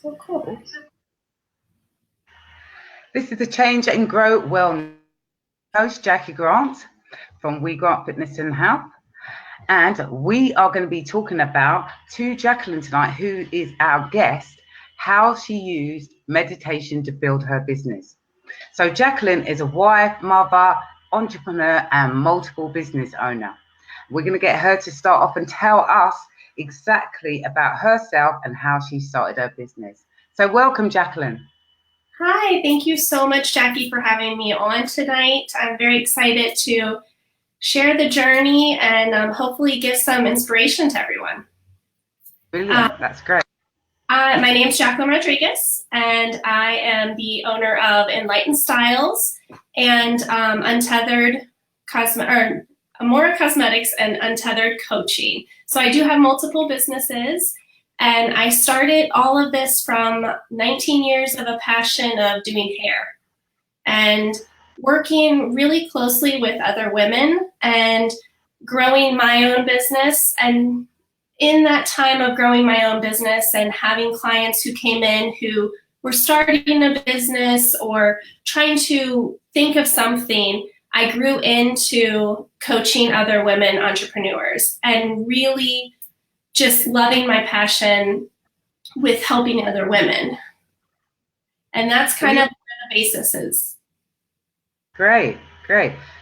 So cool. This is the Change and Grow Wellness host, Jackie Grant from We Grant Fitness and Health. And we are going to be talking about to Jacquelyn tonight, who is our guest, how she used meditation to build her business. So Jacquelyn is a wife, mother, entrepreneur, and multiple business owner. We're going to get her to start off and tell us exactly about herself and how she started her business. So welcome, Jacquelyn. Hi, thank you so much, Jackie, for having me on tonight. I'm very excited to share the journey and hopefully give some inspiration to everyone. Brilliant, that's great. My name is Jacquelyn Rodriguez, and I am the owner of Enlightened Styles and Untethered Amora Cosmetics and Untethered Coaching. So I do have multiple businesses, and I started all of this from 19 years of a passion of doing hair and working really closely with other women and growing my own business. And in that time of growing my own business and having clients who came in who were starting a business or trying to think of something, I grew into coaching other women entrepreneurs and really just loving my passion with helping other women. And that's kind of where the basis is. Great.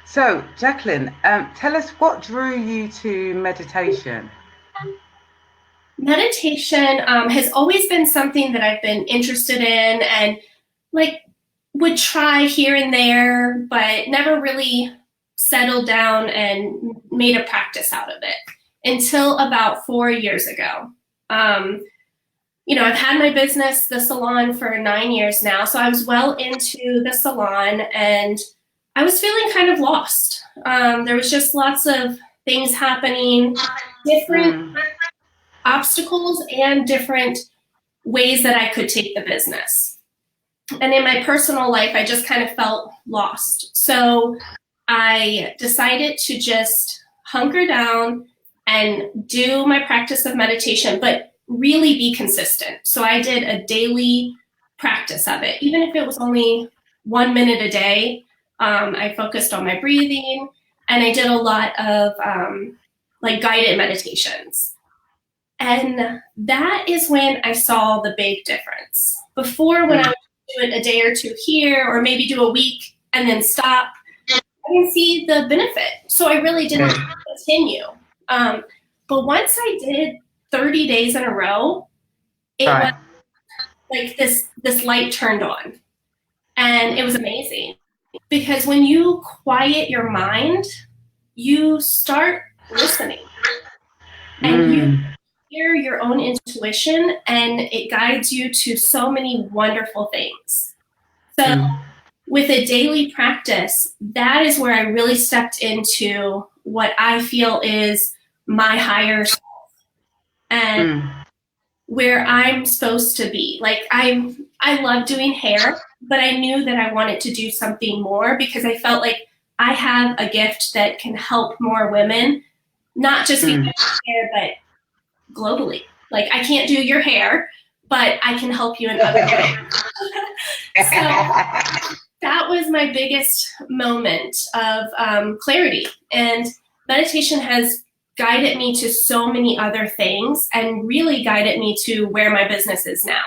So, Jacquelyn, tell us what drew you to meditation? Meditation has always been something that I've been interested in and would try here and there, but never really settled down and made a practice out of it until about 4 years ago. I've had my business, the salon, for 9 years now, so I was well into the salon and I was feeling kind of lost. There was just lots of things happening, different obstacles and different ways that I could take the business. And in my personal life, I just kind of felt lost. So I decided to just hunker down and do my practice of meditation, but really be consistent. So I did a daily practice of it, even if it was only 1 minute a day. I focused on my breathing, and I did a lot of guided meditations. And that is when I saw the big difference. Before, when I would do it a day or two here, or maybe do a week and then stop, I didn't see the benefit. So I really didn't continue. But once I did 30 days in a row, it was like this light turned on. And it was amazing. Because when you quiet your mind, you start listening. And you hear your own intuition, and it guides you to so many wonderful things. So with a daily practice, that is where I really stepped into what I feel is my higher self and where I'm supposed to be. Like I love doing hair, but I knew that I wanted to do something more because I felt like I have a gift that can help more women, not just because of hair, but globally. Like I can't do your hair, but I can help you in other ways. So that was my biggest moment of clarity. And meditation has guided me to so many other things and really guided me to where my business is now.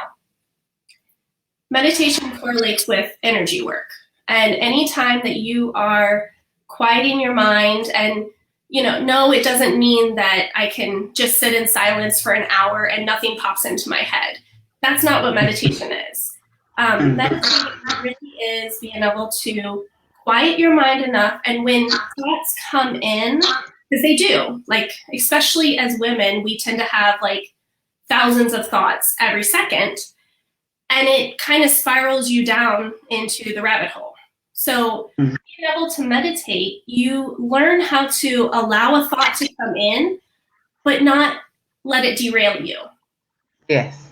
Meditation correlates with energy work. And anytime that you are quieting your mind and no, it doesn't mean that I can just sit in silence for an hour and nothing pops into my head. That's not what meditation is. Meditation really is being able to quiet your mind enough, and when thoughts come in, because they do, especially as women, we tend to have thousands of thoughts every second, and it kind of spirals you down into the rabbit hole. So being able to meditate, you learn how to allow a thought to come in, but not let it derail you. Yes.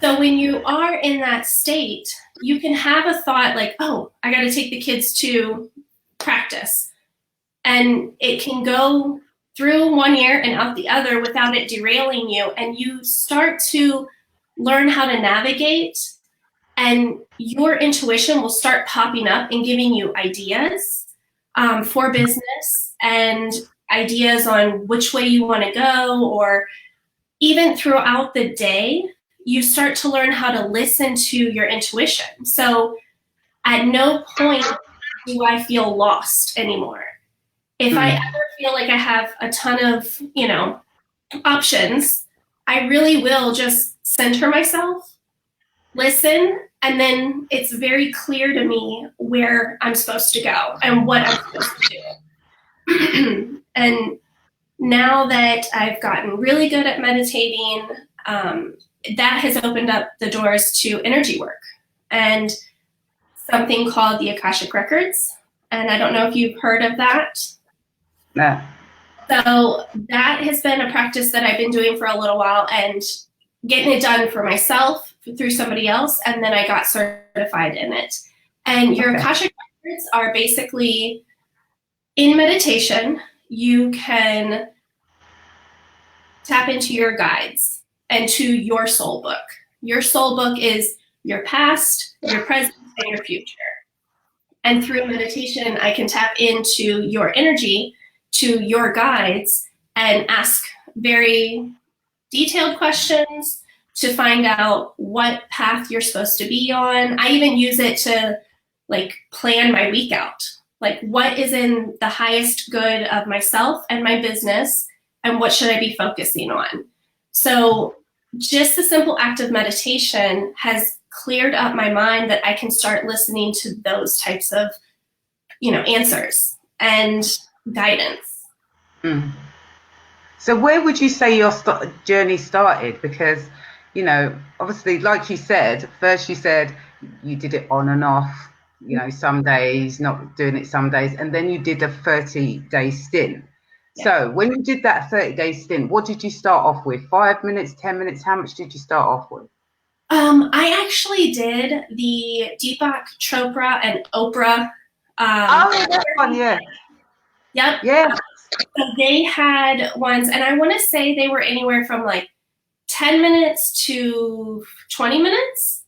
So when you are in that state, you can have a thought like, oh, I got to take the kids to practice. And it can go through one ear and out the other without it derailing you. And you start to learn how to navigate, and your intuition will start popping up and giving you ideas for business and ideas on which way you want to go, or even throughout the day, you start to learn how to listen to your intuition. So at no point do I feel lost anymore. If I ever feel like I have a ton of, options, I really will just center myself, listen, and then it's very clear to me where I'm supposed to go and what I'm supposed to do. And now that I've gotten really good at meditating, that has opened up the doors to energy work and something called the Akashic Records. And I don't know if you've heard of that. No. So that has been a practice that I've been doing for a little while and getting it done for myself through somebody else. And then I got certified in it. And your Akashic Records are basically in meditation, you can tap into your guides and to your soul book. Your soul book is your past, your present, and your future. And through meditation, I can tap into your energy, to your guides, and ask very detailed questions to find out what path you're supposed to be on. I even use it to plan my week out. What is in the highest good of myself and my business, and what should I be focusing on? So just the simple act of meditation has cleared up my mind that I can start listening to those types of, answers and guidance. So where would you say your journey started? Because, obviously, like you said, first you said you did it on and off, some days, not doing it some days, and then you did a 30-day stint. Yeah. So when you did that 30-day stint, what did you start off with? 5 minutes, 10 minutes? How much did you start off with? I actually did the Deepak Chopra and Oprah. That one, yeah. Yep. Yeah. So they had ones, and I want to say they were anywhere from 10 minutes to 20 minutes.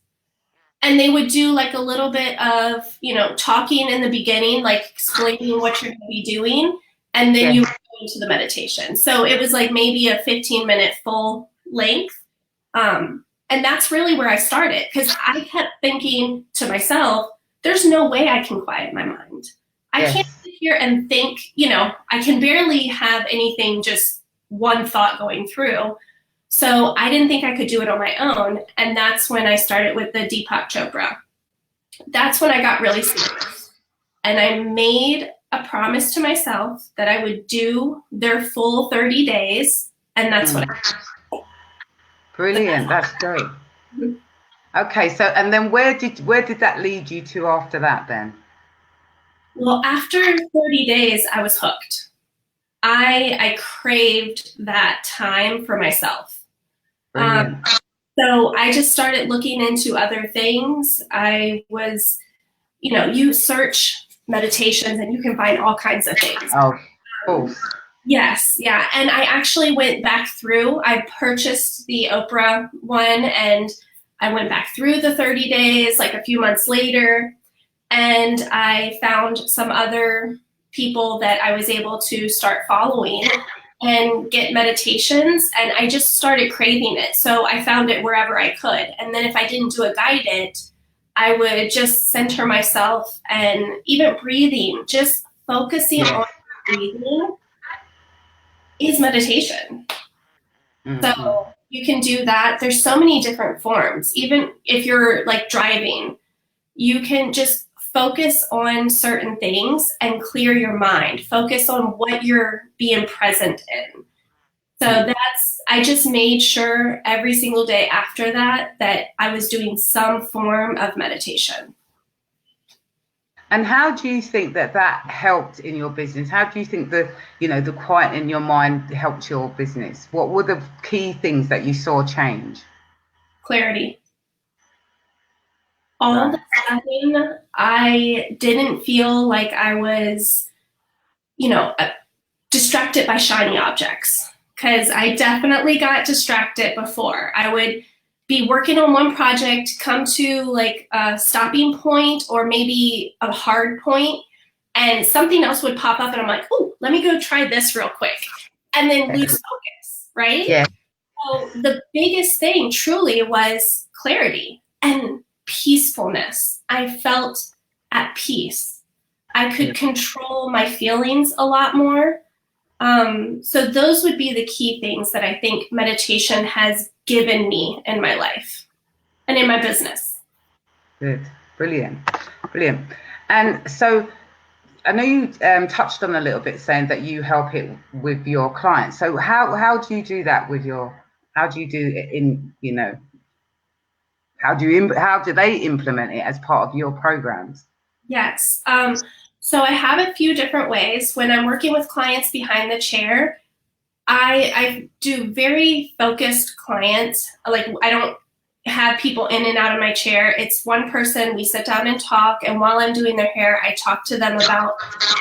And they would do a little bit of, talking in the beginning, explaining what you're going to be doing. And then you would go into the meditation. So it was maybe a 15-minute full length. And that's really where I started, because I kept thinking to myself, there's no way I can quiet my mind. I can't sit here and think, I can barely have anything, just one thought going through. So I didn't think I could do it on my own. And that's when I started with the Deepak Chopra. That's when I got really serious. And I made a promise to myself that I would do their full 30 days. And that's what I did. Brilliant. That's great. Okay. So, and then where did that lead you to after that then? Well, after 30 days, I was hooked. I craved that time for myself. So I just started looking into other things. I was, you search meditations and you can find all kinds of things. Oh, cool. Yes, yeah. And I actually went back through. I purchased the Oprah one and I went back through the 30 days, a few months later. And I found some other people that I was able to start following and get meditations, and I just started craving it. So I found it wherever I could. And then if I didn't do a guided, I would just center myself, and even breathing, just focusing on breathing is meditation. So you can do that. There's so many different forms. Even if you're driving, you can just focus on certain things and clear your mind. Focus on what you're being present in. So I just made sure every single day after that I was doing some form of meditation. And how do you think that helped in your business? How do you think the quiet in your mind helped your business? What were the key things that you saw change? Clarity. All of a sudden, I didn't feel like I was, distracted by shiny objects, because I definitely got distracted before. I would be working on one project, come to like a stopping point or maybe a hard point, and something else would pop up and I'm like, oh, let me go try this real quick, and then lose focus, right? Yeah. So the biggest thing truly was clarity and peacefulness. I felt at peace. I could control my feelings a lot more. So those would be the key things that I think meditation has given me in my life and in my business. Good. Brilliant. Brilliant. And so I know you touched on a little bit saying that you help it with your clients. So how do you do that with how do you do it in, how do they implement it as part of your programs? Yes. So I have a few different ways. When I'm working with clients behind the chair, I do very focused clients. Like, I don't have people in and out of my chair. It's one person. We sit down and talk. And while I'm doing their hair, I talk to them about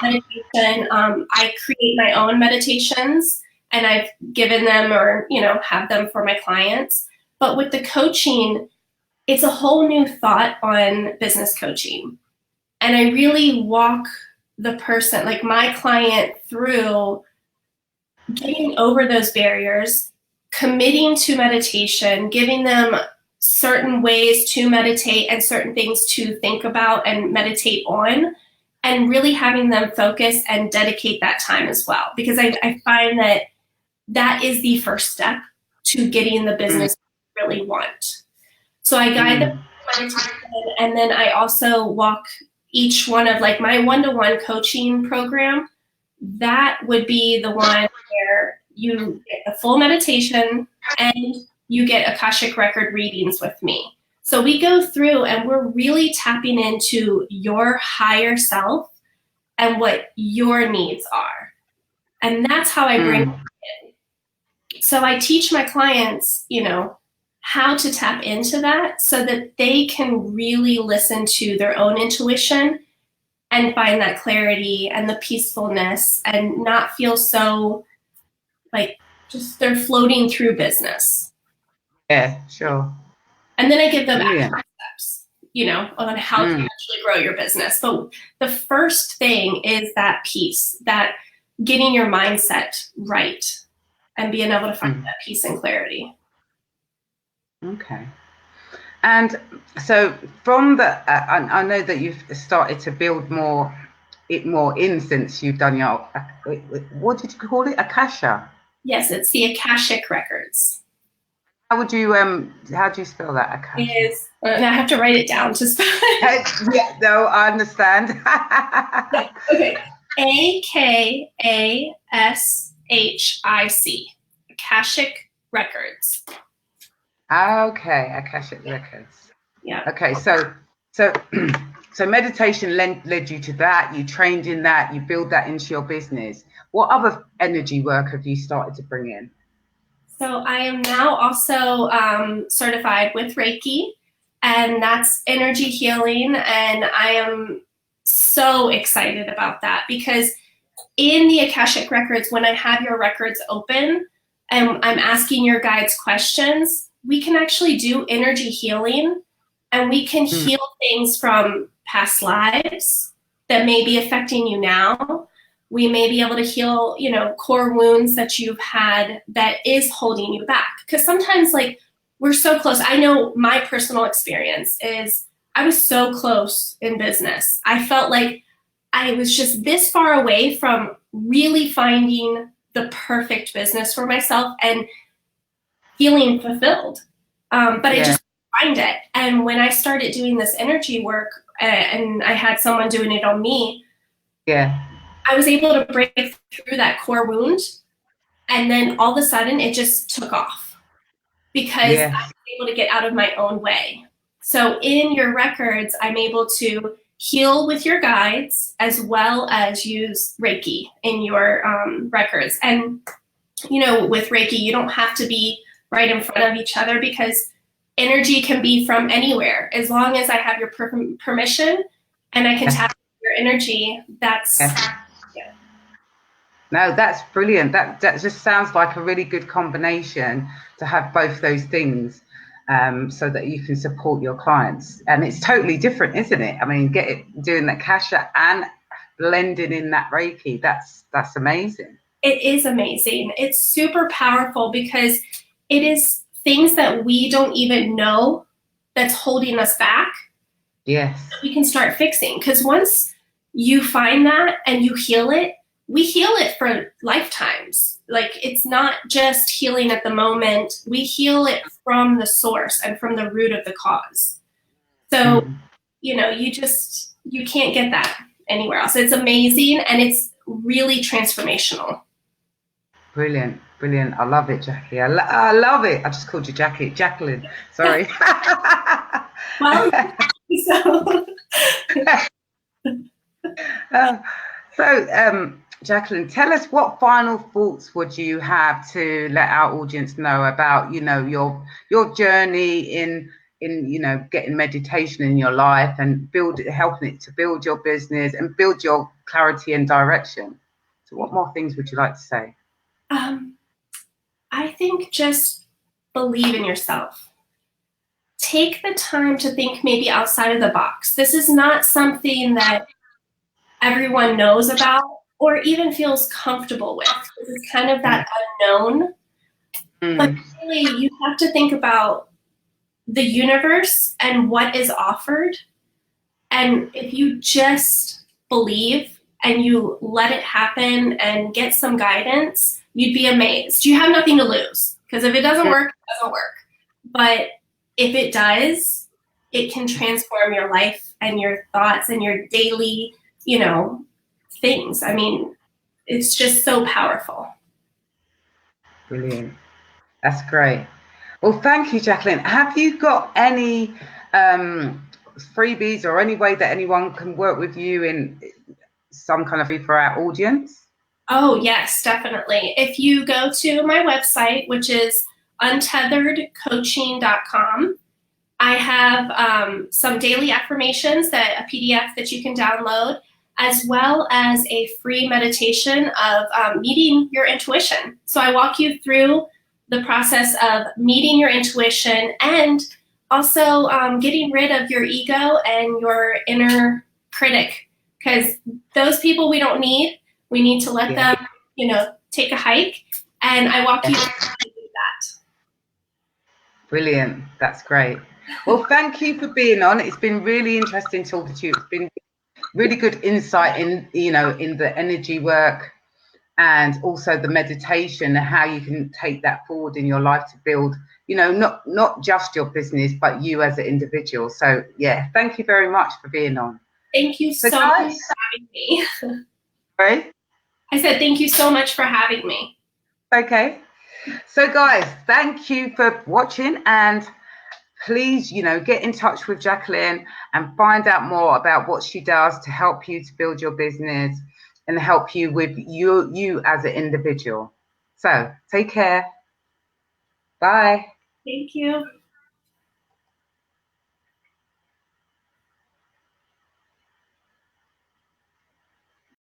meditation. I create my own meditations and I've given them or, have them for my clients. But with the coaching, it's a whole new thought on business coaching. And I really walk the person, like my client, through getting over those barriers, committing to meditation, giving them certain ways to meditate and certain things to think about and meditate on, and really having them focus and dedicate that time as well. Because I find that is the first step to getting the business you really want. So I guide them through meditation, and then I also walk each one of, like, my one-to-one coaching program. That would be the one where you get the full meditation and you get Akashic record readings with me. So we go through and we're really tapping into your higher self and what your needs are. And that's how I bring it in. So I teach my clients, how to tap into that so that they can really listen to their own intuition and find that clarity and the peacefulness and not feel so like just they're floating through business. Yeah, sure. And then I give them action steps, on how to actually grow your business. But the first thing is that peace, that getting your mindset right and being able to find that peace and clarity. Okay. And so from I know that you've started to build more in since you've done your, what did you call it? Akasha? Yes, it's the Akashic records. How do you spell that? Akasha? And I have to write it down to spell it. Yeah, no, I understand. Okay. AKASHIC. Akashic records. Okay, Akashic records. Yeah. Okay, so meditation led you to that. You trained in that. You build that into your business. What other energy work have you started to bring in? So I am now also certified with Reiki, and that's energy healing. And I am so excited about that because in the Akashic records, when I have your records open and I'm asking your guides questions, we can actually do energy healing, and we can heal things from past lives that may be affecting you now. We may be able to heal, core wounds that you've had that is holding you back. Because sometimes, like, we're so close. I know my personal experience is I was so close in business. I felt like I was just this far away from really finding the perfect business for myself and feeling fulfilled. But I just couldn't find it. And when I started doing this energy work and I had someone doing it on me, I was able to break through that core wound. And then all of a sudden it just took off because I was able to get out of my own way. So in your records, I'm able to heal with your guides as well as use Reiki in your records. And, with Reiki, you don't have to be right in front of each other because energy can be from anywhere. As long as I have your permission and I can tap your energy, that's... No, that's brilliant. That just sounds like a really good combination to have both those things. so that you can support your clients. And it's totally different, isn't it? I mean, doing that kasha and blending in that Reiki, that's amazing. It is amazing. It's super powerful because it is things that we don't even know that's holding us back. Yes. We can start fixing, because once you find that and you heal it, we heal it for lifetimes. Like, it's not just healing at the moment. We heal it from the source and from the root of the cause. So, you know, you can't get that anywhere else. It's amazing, and it's really transformational. Brilliant, brilliant. I love it, Jackie. I love it. I just called you Jackie. Jacquelyn, sorry. Well, so. Jacquelyn, tell us, what final thoughts would you have to let our audience know about, you know, your journey in you know, getting meditation in your life and helping it to build your business and build your clarity and direction? So what more things would you like to say? I think just believe in yourself. Take the time to think maybe outside of the box. This is not something that everyone knows about or even feels comfortable with. This is kind of that unknown. But really, you have to think about the universe and what is offered. And if you just believe and you let it happen and get some guidance, you'd be amazed. You have nothing to lose, because if it doesn't work, it doesn't work. But if it does, it can transform your life and your thoughts and your daily, you know, things. I mean, it's just so powerful. Brilliant. That's great. Well, thank you, Jacquelyn. Have you got any freebies or any way that anyone can work with you in some kind of fee for our audience? Oh, yes, definitely. If you go to my website, which is untetheredcoaching.com, I have some daily affirmations, a PDF that you can download, as well as a free meditation of meeting your intuition. So I walk you through the process of meeting your intuition and also getting rid of your ego and your inner critic, because those people we don't need. We need to let them, you know, take a hike. And I walk you through that. Brilliant. That's great. Well, thank you for being on. It's been really interesting talking to you. It's been really good insight in, you know, in the energy work and also the meditation and how you can take that forward in your life to build, you know, not just your business, but you as an individual. So yeah, thank you very much for being on. Thank you so much for having me. Right? I said thank you so much for having me. Okay. So guys, thank you for watching, and please, you know, get in touch with Jacquelyn and find out more about what she does to help you to build your business and help you with you as an individual. So take care. Bye. Thank you.